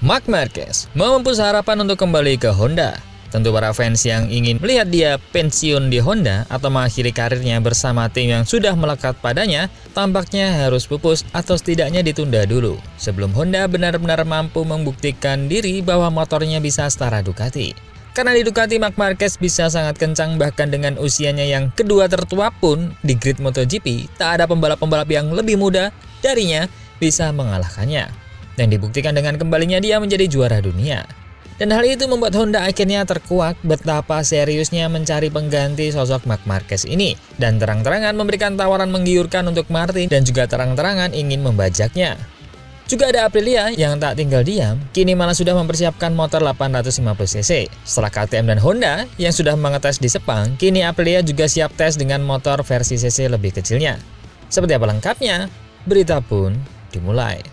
Marc Marquez memupus harapan untuk kembali ke Honda. Tentu para fans yang ingin melihat dia pensiun di Honda atau mengakhiri karirnya bersama tim yang sudah melekat padanya, tampaknya harus pupus atau setidaknya ditunda dulu sebelum Honda benar-benar mampu membuktikan diri bahwa motornya bisa setara Ducati. Karena di Ducati, Marc Marquez bisa sangat kencang, bahkan dengan usianya yang kedua tertua pun di grid MotoGP, tak ada pembalap-pembalap yang lebih muda darinya bisa mengalahkannya. Dan dibuktikan dengan kembalinya dia menjadi juara dunia. Dan hal itu membuat Honda akhirnya terkuak betapa seriusnya mencari pengganti sosok Marc Marquez ini. Dan terang-terangan memberikan tawaran menggiurkan untuk Martin dan juga terang-terangan ingin membajaknya. Juga ada Aprilia yang tak tinggal diam, kini malah sudah mempersiapkan motor 850cc. Setelah KTM dan Honda yang sudah mengetes di Sepang, kini Aprilia juga siap tes dengan motor versi cc lebih kecilnya. Seperti apa lengkapnya? Berita pun dimulai.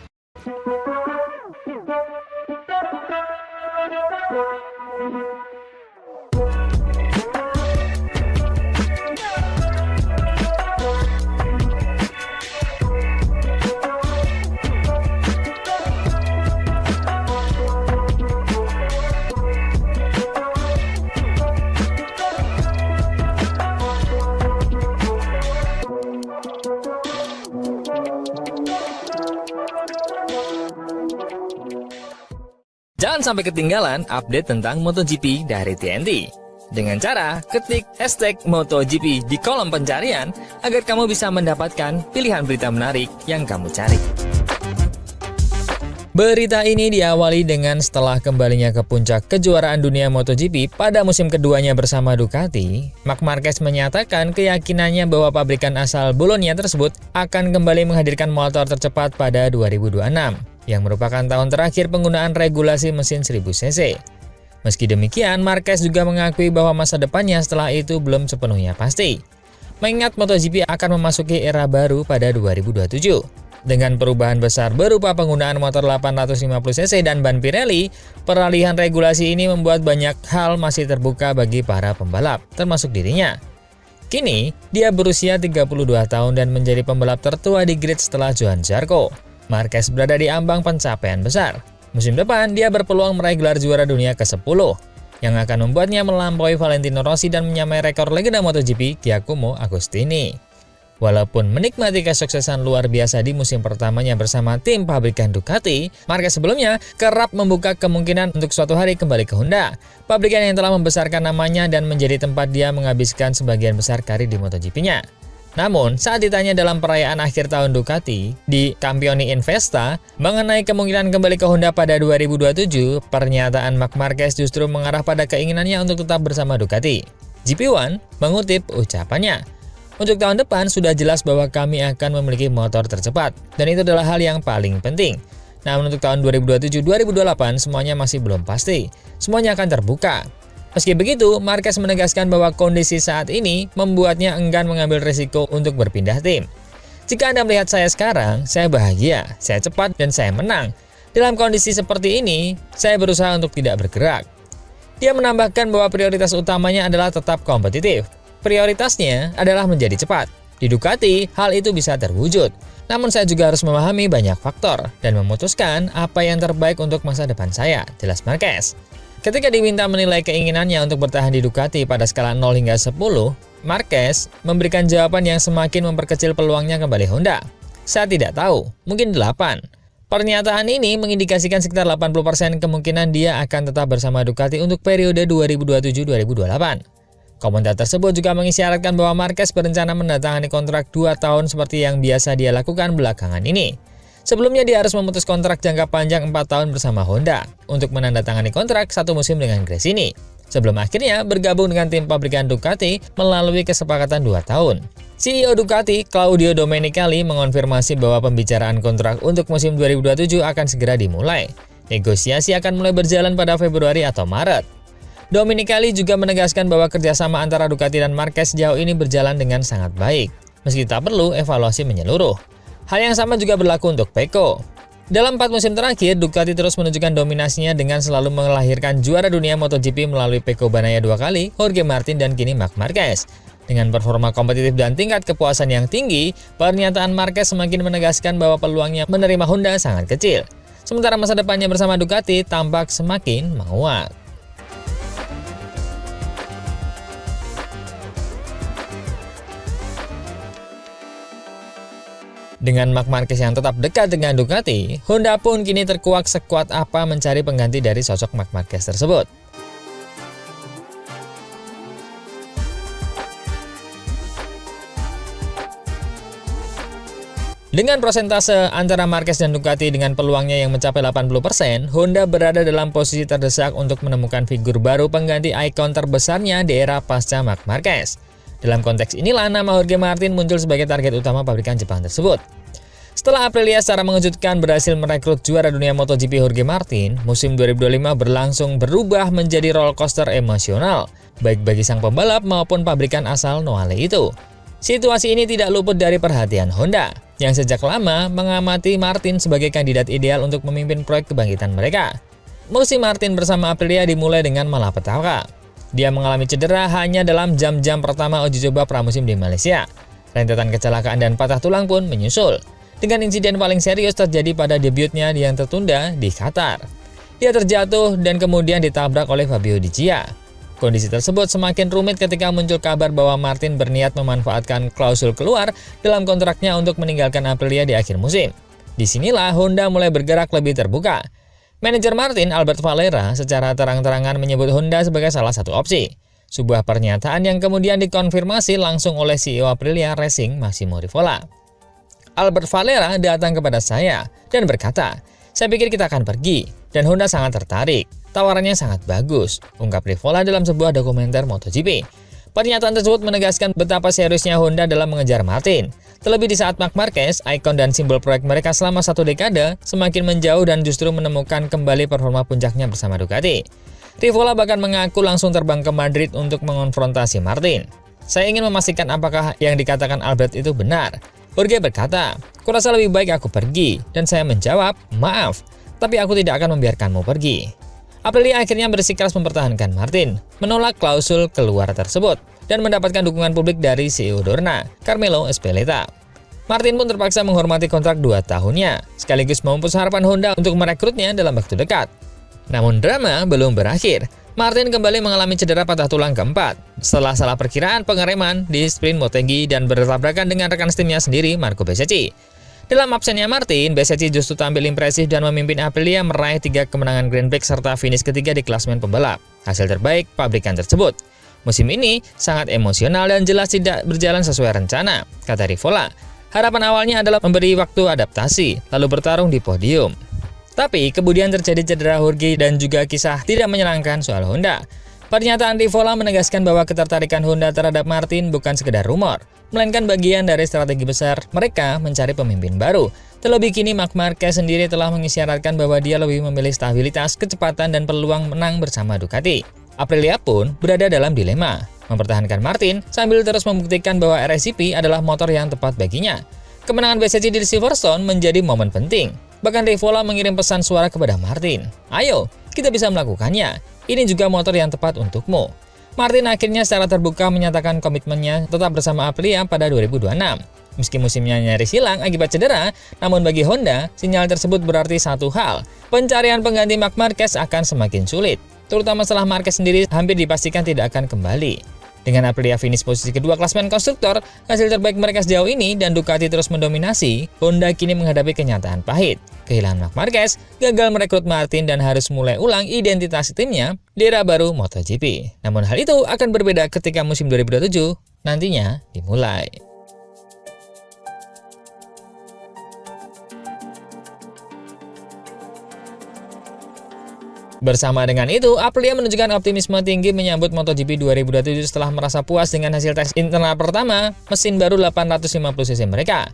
Jangan sampai ketinggalan update tentang MotoGP dari TNT. Dengan cara ketik hashtag MotoGP di kolom pencarian agar kamu bisa mendapatkan pilihan berita menarik yang kamu cari. Berita ini diawali dengan setelah kembalinya ke puncak kejuaraan dunia MotoGP pada musim keduanya bersama Ducati, Marc Marquez menyatakan keyakinannya bahwa pabrikan asal Bologna tersebut akan kembali menghadirkan motor tercepat pada 2026. Yang merupakan tahun terakhir penggunaan regulasi mesin 1000cc. Meski demikian, Marquez juga mengakui bahwa masa depannya setelah itu belum sepenuhnya pasti. Mengingat MotoGP akan memasuki era baru pada 2027. Dengan perubahan besar berupa penggunaan motor 850cc dan ban Pirelli, peralihan regulasi ini membuat banyak hal masih terbuka bagi para pembalap, termasuk dirinya. Kini, dia berusia 32 tahun dan menjadi pembalap tertua di grid setelah Johann Zarco. Marquez berada di ambang pencapaian besar. Musim depan, dia berpeluang meraih gelar juara dunia ke-10, yang akan membuatnya melampaui Valentino Rossi dan menyamai rekor legenda MotoGP Giacomo Agostini. Walaupun menikmati kesuksesan luar biasa di musim pertamanya bersama tim pabrikan Ducati, Marquez sebelumnya kerap membuka kemungkinan untuk suatu hari kembali ke Honda, pabrikan yang telah membesarkan namanya dan menjadi tempat dia menghabiskan sebagian besar karir di MotoGP-nya. Namun, saat ditanya dalam perayaan akhir tahun Ducati di Campioni Investa mengenai kemungkinan kembali ke Honda pada 2027, pernyataan Marc Marquez justru mengarah pada keinginannya untuk tetap bersama Ducati. GP1 mengutip ucapannya, "Untuk tahun depan sudah jelas bahwa kami akan memiliki motor tercepat, dan itu adalah hal yang paling penting. Namun untuk tahun 2027-2028 semuanya masih belum pasti, semuanya akan terbuka." Meski begitu, Marquez menegaskan bahwa kondisi saat ini membuatnya enggan mengambil risiko untuk berpindah tim. "Jika Anda melihat saya sekarang, saya bahagia, saya cepat, dan saya menang. Dalam kondisi seperti ini, saya berusaha untuk tidak bergerak." Dia menambahkan bahwa prioritas utamanya adalah tetap kompetitif. Prioritasnya adalah menjadi cepat. Di Ducati, hal itu bisa terwujud. Namun saya juga harus memahami banyak faktor dan memutuskan apa yang terbaik untuk masa depan saya, jelas Marquez. Ketika diminta menilai keinginannya untuk bertahan di Ducati pada skala 0 hingga 10, Marquez memberikan jawaban yang semakin memperkecil peluangnya kembali Honda. "Saya tidak tahu, mungkin 8. Pernyataan ini mengindikasikan sekitar 80% kemungkinan dia akan tetap bersama Ducati untuk periode 2027-2028. Komentar tersebut juga mengisyaratkan bahwa Marquez berencana menandatangani kontrak 2 tahun seperti yang biasa dia lakukan belakangan ini. Sebelumnya dia harus memutus kontrak jangka panjang 4 tahun bersama Honda untuk menandatangani kontrak 1 musim dengan Gresini, sebelum akhirnya bergabung dengan tim pabrikan Ducati melalui kesepakatan 2 tahun. CEO Ducati, Claudio Domenicali, mengonfirmasi bahwa pembicaraan kontrak untuk musim 2027 akan segera dimulai. Negosiasi akan mulai berjalan pada Februari atau Maret. Domenicali juga menegaskan bahwa kerjasama antara Ducati dan Marquez sejauh ini berjalan dengan sangat baik, meski tak perlu evaluasi menyeluruh. Hal yang sama juga berlaku untuk Pecco. Dalam 4 musim terakhir, Ducati terus menunjukkan dominasinya dengan selalu melahirkan juara dunia MotoGP melalui Pecco Bagnaia 2 kali, Jorge Martin, dan kini Marc Marquez. Dengan performa kompetitif dan tingkat kepuasan yang tinggi, pernyataan Marquez semakin menegaskan bahwa peluangnya menerima Honda sangat kecil. Sementara masa depannya bersama Ducati tampak semakin menguat. Dengan Marc Marquez yang tetap dekat dengan Ducati, Honda pun kini terkuak sekuat apa mencari pengganti dari sosok Marc Marquez tersebut. Dengan persentase antara Marquez dan Ducati dengan peluangnya yang mencapai 80%, Honda berada dalam posisi terdesak untuk menemukan figur baru pengganti ikon terbesarnya di era pasca Marc Marquez. Dalam konteks inilah nama Jorge Martin muncul sebagai target utama pabrikan Jepang tersebut. Setelah Aprilia secara mengejutkan berhasil merekrut juara dunia MotoGP Jorge Martin, musim 2025 berlangsung berubah menjadi roller coaster emosional, baik bagi sang pembalap maupun pabrikan asal Noale itu. Situasi ini tidak luput dari perhatian Honda, yang sejak lama mengamati Martin sebagai kandidat ideal untuk memimpin proyek kebangkitan mereka. Musim Martin bersama Aprilia dimulai dengan malapetaka. Dia mengalami cedera hanya dalam jam-jam pertama uji coba pramusim di Malaysia. Rentetan kecelakaan dan patah tulang pun menyusul, dengan insiden paling serius terjadi pada debutnya yang tertunda di Qatar. Dia terjatuh dan kemudian ditabrak oleh Fabio Di Gia. Kondisi tersebut semakin rumit ketika muncul kabar bahwa Martin berniat memanfaatkan klausul keluar dalam kontraknya untuk meninggalkan Aprilia di akhir musim. Disinilah Honda mulai bergerak lebih terbuka. Manajer Martin, Albert Valera, secara terang-terangan menyebut Honda sebagai salah satu opsi. Sebuah pernyataan yang kemudian dikonfirmasi langsung oleh CEO Aprilia Racing, Massimo Rivola. Albert Valera datang kepada saya dan berkata, "Saya pikir kita akan pergi, dan Honda sangat tertarik. Tawarannya sangat bagus," ungkap Rivola dalam sebuah dokumenter MotoGP. Pernyataan tersebut menegaskan betapa seriusnya Honda dalam mengejar Martin. Terlebih di saat Marc Marquez, ikon dan simbol proyek mereka selama 1 dekade, semakin menjauh dan justru menemukan kembali performa puncaknya bersama Ducati. Rivola bahkan mengaku langsung terbang ke Madrid untuk mengonfrontasi Martin. "Saya ingin memastikan apakah yang dikatakan Albert itu benar." Jorge berkata, "Kurasa lebih baik aku pergi," dan saya menjawab, "Maaf, tapi aku tidak akan membiarkanmu pergi." Aprilia akhirnya bersikeras mempertahankan Martin, menolak klausul keluar tersebut, dan mendapatkan dukungan publik dari CEO Dorna, Carmelo Ezpeleta. Martin pun terpaksa menghormati kontrak 2 tahunnya, sekaligus memupus harapan Honda untuk merekrutnya dalam waktu dekat. Namun drama belum berakhir. Martin kembali mengalami cedera patah tulang keempat, setelah salah perkiraan pengereman di sprint Motegi dan bertabrakan dengan rekan timnya sendiri, Marco Bezzecchi. Dalam absennya Martin, Bezzecchi justru tampil impresif dan memimpin Aprilia meraih 3 kemenangan Grand Prix serta finish ketiga di klasemen pembalap. Hasil terbaik pabrikan tersebut. Musim ini sangat emosional dan jelas tidak berjalan sesuai rencana, kata Rivola. Harapan awalnya adalah memberi waktu adaptasi, lalu bertarung di podium. Tapi kemudian terjadi cedera Jorge dan juga kisah tidak menyenangkan soal Honda. Pernyataan Rivola menegaskan bahwa ketertarikan Honda terhadap Martin bukan sekedar rumor, melainkan bagian dari strategi besar mereka mencari pemimpin baru. Terlebih kini Marc Marquez sendiri telah mengisyaratkan bahwa dia lebih memilih stabilitas, kecepatan, dan peluang menang bersama Ducati. Aprilia pun berada dalam dilema, mempertahankan Martin sambil terus membuktikan bahwa RSCP adalah motor yang tepat baginya. Kemenangan Bezzecchi di Silverstone menjadi momen penting. Bahkan Rivola mengirim pesan suara kepada Martin, "Ayo, kita bisa melakukannya. Ini juga motor yang tepat untukmu." Martin akhirnya secara terbuka menyatakan komitmennya tetap bersama Aprilia pada 2026. Meski musimnya nyaris hilang akibat cedera, namun bagi Honda, sinyal tersebut berarti satu hal, pencarian pengganti Marc Marquez akan semakin sulit, terutama setelah Marquez sendiri hampir dipastikan tidak akan kembali. Dengan Aprilia finish posisi kedua klasemen konstruktor, hasil terbaik mereka sejauh ini dan Ducati terus mendominasi, Honda kini menghadapi kenyataan pahit. Kehilangan Marc Marquez, gagal merekrut Martin dan harus mulai ulang identitas timnya di era baru MotoGP. Namun hal itu akan berbeda ketika musim 2027 nantinya dimulai. Bersama dengan itu, Aprilia menunjukkan optimisme tinggi menyambut MotoGP 2027 setelah merasa puas dengan hasil tes internal pertama mesin baru 850cc mereka.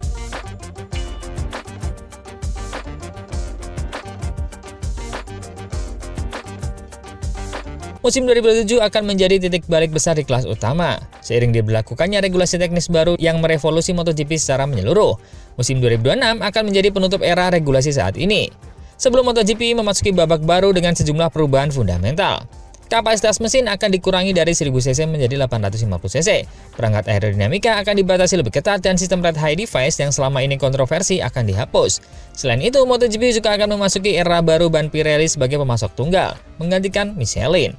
Musim 2027 akan menjadi titik balik besar di kelas utama, seiring diberlakukannya regulasi teknis baru yang merevolusi MotoGP secara menyeluruh. Musim 2026 akan menjadi penutup era regulasi saat ini, sebelum MotoGP memasuki babak baru dengan sejumlah perubahan fundamental. Kapasitas mesin akan dikurangi dari 1000 cc menjadi 850 cc. Perangkat aerodinamika akan dibatasi lebih ketat dan sistem Red High Device yang selama ini kontroversi akan dihapus. Selain itu, MotoGP juga akan memasuki era baru ban Pirelli sebagai pemasok tunggal, menggantikan Michelin.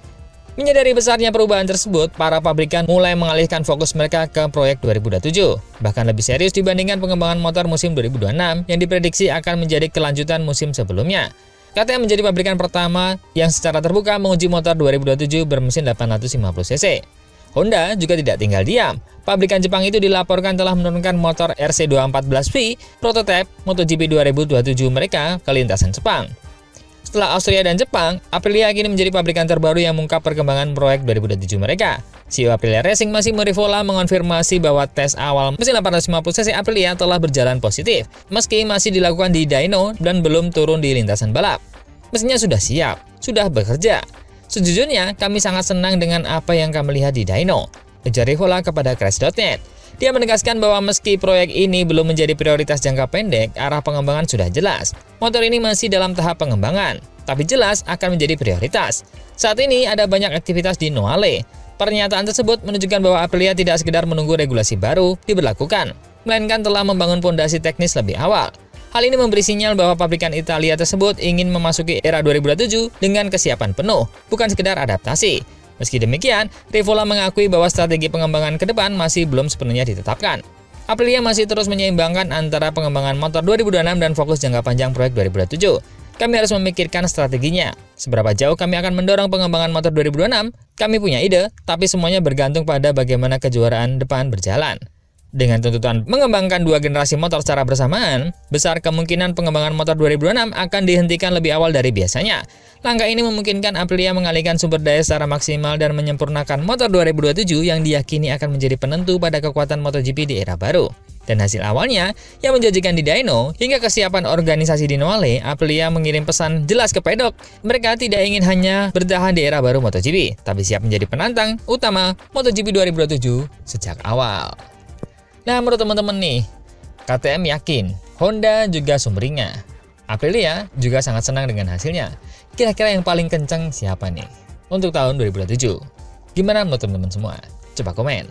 Menyadari besarnya perubahan tersebut, para pabrikan mulai mengalihkan fokus mereka ke proyek 2027, bahkan lebih serius dibandingkan pengembangan motor musim 2026 yang diprediksi akan menjadi kelanjutan musim sebelumnya. KTM menjadi pabrikan pertama yang secara terbuka menguji motor 2027 bermesin 850 cc. Honda juga tidak tinggal diam. Pabrikan Jepang itu dilaporkan telah menurunkan motor RC214V prototipe MotoGP 2027 mereka ke lintasan Jepang. Setelah Austria dan Jepang, Aprilia kini menjadi pabrikan terbaru yang mengungkap perkembangan proyek 2027 mereka. CEO Aprilia Racing Massimo Rivola mengonfirmasi bahwa tes awal mesin 850 cc Aprilia telah berjalan positif, meski masih dilakukan di dyno dan belum turun di lintasan balap. Mesinnya sudah siap, sudah bekerja. Sejujurnya, kami sangat senang dengan apa yang kami lihat di dyno, ujar Rivola kepada Crash.net. Dia menegaskan bahwa meski proyek ini belum menjadi prioritas jangka pendek, arah pengembangan sudah jelas. Motor ini masih dalam tahap pengembangan, tapi jelas akan menjadi prioritas. Saat ini ada banyak aktivitas di Noale. Pernyataan tersebut menunjukkan bahwa Aprilia tidak sekedar menunggu regulasi baru diberlakukan, melainkan telah membangun fondasi teknis lebih awal. Hal ini memberi sinyal bahwa pabrikan Italia tersebut ingin memasuki era 2027 dengan kesiapan penuh, bukan sekedar adaptasi. Meski demikian, Rivola mengakui bahwa strategi pengembangan ke depan masih belum sepenuhnya ditetapkan. Aprilia masih terus menyeimbangkan antara pengembangan motor 2026 dan fokus jangka panjang proyek 2027. Kami harus memikirkan strateginya. Seberapa jauh kami akan mendorong pengembangan motor 2026? Kami punya ide, tapi semuanya bergantung pada bagaimana kejuaraan depan berjalan. Dengan tuntutan mengembangkan dua generasi motor secara bersamaan, besar kemungkinan pengembangan motor 2026 akan dihentikan lebih awal dari biasanya. Langkah ini memungkinkan Aprilia mengalihkan sumber daya secara maksimal dan menyempurnakan motor 2027 yang diyakini akan menjadi penentu pada kekuatan MotoGP di era baru. Dan hasil awalnya, yang menjanjikan di dyno, hingga kesiapan organisasi di Noale, Aprilia mengirim pesan jelas ke pedok. Mereka tidak ingin hanya bertahan di era baru MotoGP, tapi siap menjadi penantang utama MotoGP 2027 sejak awal. Nah, menurut teman-teman nih, KTM yakin Honda juga sumringah. Aprilia juga sangat senang dengan hasilnya. Kira-kira yang paling kencang siapa nih untuk tahun 2027? Gimana menurut teman-teman semua? Coba komen.